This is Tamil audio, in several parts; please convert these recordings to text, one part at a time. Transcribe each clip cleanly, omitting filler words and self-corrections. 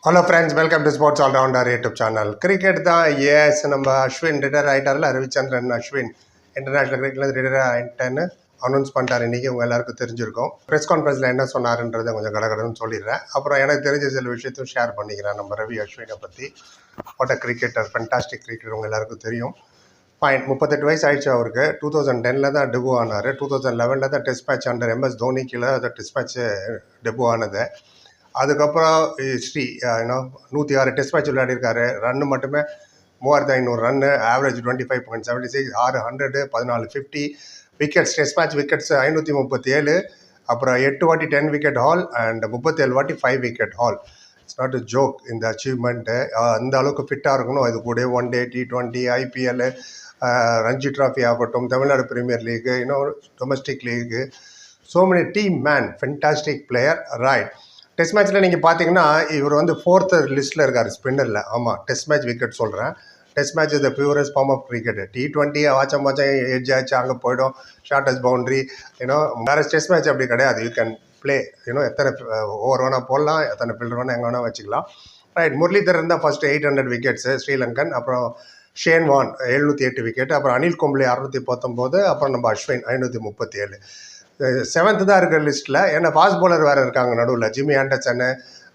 Hello friends, welcome to sports allrounder YouTube channel. Cricket தான். எஸ், நம்ம அஸ்வின் ரிட்டையர் ஆகிட்டார்ல, ரவிச்சந்திரன் அஸ்வின் இன்டர்நேஷ்னல் கிரிக்கெட்ல ரிட்டையர் ஆகிட்டேன்னு அனௌன்ஸ் பண்ணிட்டார். இன்றைக்கி உங்கள் எல்லாருக்கும் தெரிஞ்சிருக்கும். ப்ரெஸ் கான்ஃபரன்ஸில் என்ன சொன்னாருன்றதை கொஞ்சம் கடகடன்னு சொல்லிடுறேன். அப்புறம் எனக்கு தெரிஞ்ச சில விஷயத்தையும் ஷேர் பண்ணிக்கிறேன் நம்ம ரவி அஸ்வினை பற்றி. What a cricketer, fantastic cricketer, உங்கள் எல்லாருக்கும் தெரியும். ஃபைன், 38 வயசு ஆயிடுச்சு அவருக்கு. 2010 தான் டெபு ஆனார். 2011 தான் test match under MS Dhoni கீழே டெஸ்ட் மேட்ச்சு டெபு ஆனது. அதுக்கப்புறம் ஹிஸ்ட்ரி 106 டெஸ்ட் மேட்ச் விளையாடிருக்காரு. ரன்னு மட்டுமே 3500 run, average 25.76, 600, 14 50 wickets. Test match wickets 537. அப்புறம் 8 வாட்டி 10 விக்கெட் ஹால் அண்ட் 37 வாட்டி 5 wicket haul. It's not a joke இந்த அச்சீவ்மெண்ட்டு. அந்த அளவுக்கு ஃபிட்டாக இருக்கணும். இது கூட one day, T20, IPL, Ranji trophy ஆகட்டும், Tamil Nadu premier league, domestic league, so many team man, fantastic player. Right, test மேட்ச்சில் நீங்கள் பார்த்தீங்கன்னா இவர் வந்து 4th லிஸ்ட்டில் இருக்கார் ஸ்பின்னரில். ஆமாம், டெஸ்ட் மேட்ச் விக்கெட் சொல்கிறேன். Test match is the purest form of cricket. T20 வாச்சம் எட்ஜ் ஆச்சு, அங்கே போய்டும், ஷார்ட்டஸ்ட் பவுண்ட்ரி. வேறு டெஸ்ட் மேட்ச் அப்படி கிடையாது. யூ கேன் ப்ளே, எத்தனை ஓவர் வேணால் போடலாம், எத்தனை ஃபில்டர் வேணால் எங்கே வேணால் வச்சுக்கலாம். ரைட், முரளிதரன் தான் ஃபஸ்ட்டு 800 விக்கெட்ஸு ஸ்ரீலங்கன். அப்புறம் ஷேன் வான் 708 விக்கெட். அப்புறம் அனில் கும்ப்ளே 619. அப்புறம் நம்ம அஸ்வின் 537. 7th தான் இருக்கிற லிஸ்ட்டில். ஏன்னா ஃபாஸ்ட் பவுலர் வேறு இருக்காங்க நடுவில். Jimmy Anderson,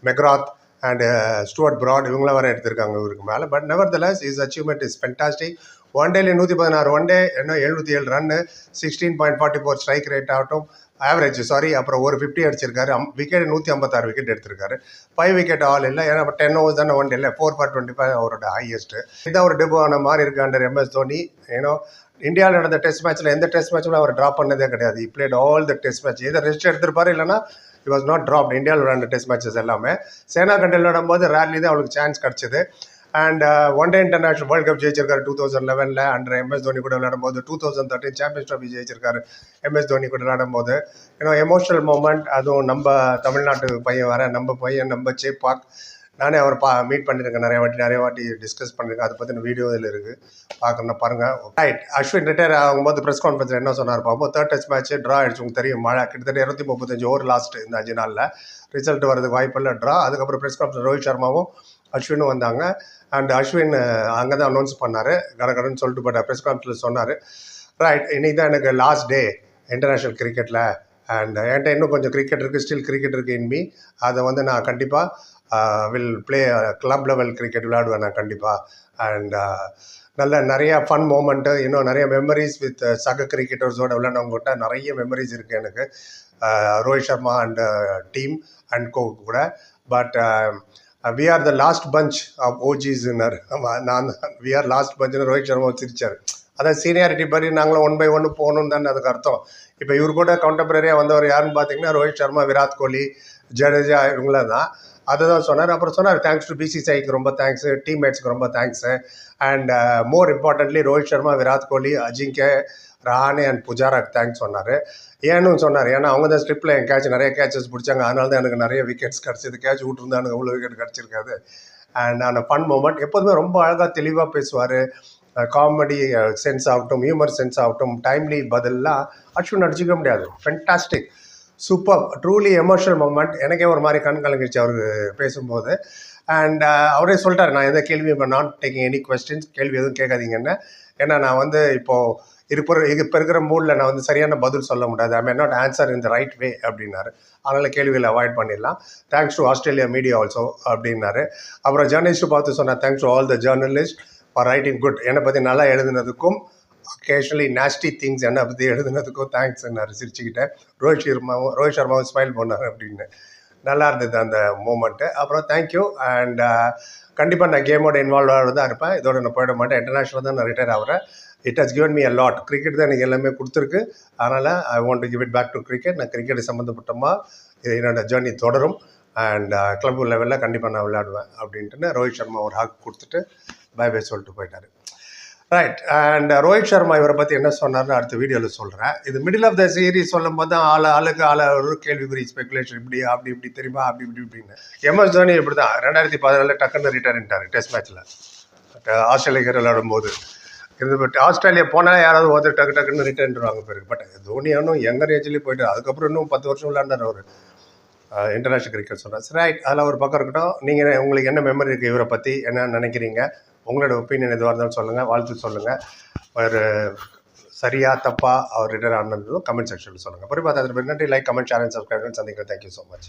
McGrath and Stuart Broad, இவங்களாம் வேறு எடுத்திருக்காங்க இவருக்கு மேலே. But nevertheless is achievement is fantastic. One டேல 116 one day, 707 run, 16.44 strike rate ஆகட்டும், ஆவரேஜ் அப்புறம் ஒரு 50 அடிச்சிருக்காரு. விக்கெட் 156 விக்கெட் எடுத்திருக்காரு. 5 விக்கெட் ஆல் இல்லை, ஏன்னா 10 ஓவர்ஸ் தானே ஒன் டேல. 4 for 25 அவரோட ஹையஸ்ட்டு. இதான் ஒரு டெபு ஆன மாதிரி இருக்குது அண்டர் MS தோனி. இந்தியாவில் நடந்த டெஸ்ட் மேட்ச்சில் எந்த டெஸ்ட் மேட்ச்சில் அவர் ட்ராப் பண்ணதே கிடையாது. He played all the test match. எதை ரெஸ்ட் எடுத்திருப்பாரு, இல்லைனா இ வாஸ் நாட் ட்ராப்ட். இந்தியாவில் விளையாண்ட டெஸ்ட் மேட்சஸ் எல்லாமே. சேனா கண்டில் விளையாடும்போது ரேர்லி தான் அவளுக்கு சான்ஸ் கிடச்சிது. And one day international world cup ஜெயிச்சிருக்காரு 2011 அண்டர் MS தோனி கூட விளையாடும்போது. 2013 சாம்பியன்ஸ் ட்ராஃபி ஜெயிச்சிருக்காரு MS தோனி கூட விளையாடும்போது. Emotional moment. அதுவும் நம்ம தமிழ்நாட்டு பையன் வர, நம்ம பையன், நம்ம சேப்பாக். நானே அவர் மீட் பண்ணியிருக்கேன் நிறைய வாட்டி டிஸ்கஸ் பண்ணியிருக்கேன். அதை பற்றின வீடியோ இதில் இருக்குது, பார்க்கணும், பாருங்கள். ரைட், அஸ்வின் ரிட்டையர் ஆகும்போது ப்ரெஸ் கான்ஃபரன்ஸில் என்ன சொன்னார் பார்ப்போம். 3rd டெஸ்ட் மேட்ச் ட்ரா ஆகிடுச்சு. உங்களுக்கு தெரியும், மழை கிட்டத்தட்ட 235 ஓவர் லாஸ்ட்டு இந்த 5 நாளில். ரிசல்ட் வரதுக்கு வாய்ப்பில்லை, ட்ரா. அதுக்கப்புறம் ப்ரெஸ் கான்ஃபரன்ஸ் ரோஹித் சர்மாவும் அஸ்வினும் வந்தாங்க. அண்ட் அஸ்வின் அங்கே தான் அனௌன்ஸ் பண்ணார், கடன்னு சொல்லிட்டு போட்டார். ப்ரெஸ் கான்ஃபரன்ஸ் சொன்னார், ரைட், இன்னைக்கு தான் எனக்கு லாஸ்ட் டே இன்டர்நேஷ்னல் கிரிக்கெட்டில். அண்ட் என்கிட்ட இன்னும் கொஞ்சம் கிரிக்கெட் இருக்குது, ஸ்டில் கிரிக்கெட் இருக்குது இன்மி. அதை வந்து நான் கண்டிப்பாக will play club level cricket விளையாடுவேன் நான் கண்டிப்பாக. அண்ட் நிறைய ஃபன் மூமெண்ட்டு, இன்னும் நிறைய மெமரிஸ் வித் சக கிரிக்கெட்டர்ஸோடு விளையாண்டவங்ககிட்ட நிறைய மெமரிஸ் இருக்குது எனக்கு, Rohit Sharma and team and co கூட. But we are the last punch of ஓஜிஸ்னர். வி ஆர் லாஸ்ட் பஞ்சுன்னு ரோஹித் சர்மா சிரிச்சார். அதான் சீனியாரிட்டி படி நாங்களும் 1 by 1 போகணுன்னு தானே அதுக்கு அர்த்தம். இப்போ இவர் கூட கவுண்டம்பரரியாக வந்தவர் யாருன்னு பார்த்தீங்கன்னா ரோஹித் சர்மா, விராட் கோலி, ஜடேஜா, இவங்களாம் தான். அதை தான் சொன்னார். அப்புறம் சொன்னார், தேங்க்ஸ் டு BCCIக்கு ரொம்ப தேங்க்ஸு, டீம்மேட்ஸ்க்கு ரொம்ப thanks. And more importantly Rohit Sharma, Virat Kohli, Ajinkya, Rahane and புஜாராக்கு தேங்க்ஸ் சொன்னார். ஏன்னு சொன்னார், ஏன்னா அவங்க தான் ஸ்ட்ரிப்பில் என் நிறைய கேட்சஸ் பிடிச்சாங்க, அதனால தான் எனக்கு நிறைய விக்கெட்ஸ் கிடச்சிது. கேட்ச் விட்டுருந்தா எனக்கு அவ்வளோ விக்கெட் கிடச்சிருக்காது. அண்ட் அந்த ஃபன் மூமெண்ட். எப்போதுமே ரொம்ப அழகாக தெளிவாக பேசுவார். காமெடி சென்ஸ் ஆகட்டும், ஹியூமர் சென்ஸ் ஆகட்டும், டைம்லி பதிலெலாம் அஸ்வின் அடிச்சிக்க முடியாது. Fantastic, super, truly emotional moment. எனக்கே ஒரு மாதிரி கண் கலங்கிடுச்சு அவர் பேசும்போது. அண்ட் அவரே சொல்லிட்டார், நான் எந்த கேள்வி இப்போ நாட் டேக்கிங் எனி கொஸ்டின்ஸ், கேள்வி எதுவும் கேட்காதீங்கன்னு. ஏன்னா நான் வந்து இப்போது இப்போ இருக்கிற மூடில் நான் வந்து சரியான பதில் சொல்ல முடியாது. I may not answer in the right way அப்படின்னாரு. அதனால் கேள்விகளை அவாய்ட் பண்ணிடலாம். Thanks to Australia media also அப்படின்னாரு. அப்புறம் ஜேர்னலிஸ்ட்டு பார்த்து சொன்னார், thanks to all the journalist for writing good. என்னை பற்றி நல்லா எழுதுனதுக்கும், அக்கேஷனலி நாஸ்டி திங்ஸ் என்னை பற்றி எழுதுனதுக்கும் தேங்க்ஸ் என்னார் சிரிச்சுக்கிட்டேன். ரோஹித் சர்மாவும் ஸ்மைல் பண்ணார் அப்படின்னு. நல்லா இருந்தது அந்த மூமெண்ட்டு. அப்புறம் தேங்க்யூ. அண்ட் கண்டிப்பாக நான் கேமோட இன்வால்வாக தான் இருப்பேன். இதோட நான் போயிட மாட்டேன். இன்டர்நேஷ்னல் தான் நான் ரிட்டையர் ஆகிறேன். It has given me a lot. Cricket தான் எனக்கு எல்லாமே கொடுத்துருக்கு. அதனால் I want to give it back to cricket. நான் கிரிக்கெட் சம்மந்தப்பட்டமா என்னோட ஜேர்னி தொடரும். அண்ட் கிளப் லெவலில் கண்டிப்பாக நான் விளையாடுவேன் அப்படின்ட்டு ரோஹித் சர்மா ஒரு ஹாக் கொடுத்துட்டு பை பை சொல்லிட்டு போயிட்டார். ரைட், அண்ட் ரோஹித் சர்மா இவரை பற்றி என்ன சொன்னார்னு அடுத்த வீடியோவில் சொல்கிறேன். இது மிடில் ஆஃப் த சீரீஸ் சொல்லும் போது தான் ஆளுக்கு ஒரு கேள்விக்குறி, ஸ்பெகுலேஷன், இப்படி தெரியுமா, அப்படி இப்படின்னு. MS தோனி இப்படி தான் 2014 டக்குன்னு ரிட்டையர்ட்டார் டெஸ்ட் மேட்ச்சில். ஆஸ்திரேலியா விளையாடும் இது. பட் ஆஸ்திரேலியா போனால் யாராவது ஒருத்தர் டக்குன்னு ரிட்டர்ன்டுவாங்க பிறகு. பட் தோனியானும் யங்கர் ஏஜ்லேயே போயிட்டு அதுக்கப்புறம் இன்னும் 10 வருஷம் விளையாண்டார் அவர். இன்டர்நேஷ்னல் கிரிக்கெட் சொல்கிறேன். ரைட், அதில் ஒரு பக்கம் இருக்கட்டும். நீங்கள் உங்களுக்கு என்ன மெமரி இருக்குது இவரை பற்றி, என்ன நினைக்கிறீங்க, உங்களோட ஒப்பீனியன் எதுவாக இருந்தாலும் சொல்லுங்கள், வாழ்த்து சொல்லுங்கள். ஒரு சரியா தப்பா அவர் ரிட்டர் ஆனதும் கமெண்ட் செக்ஷனில் சொல்லுங்கள். புரியும் பார்த்தா நன்றி. Like, comment, share and subscribe. சந்திக்கிறேன். Thank you so much.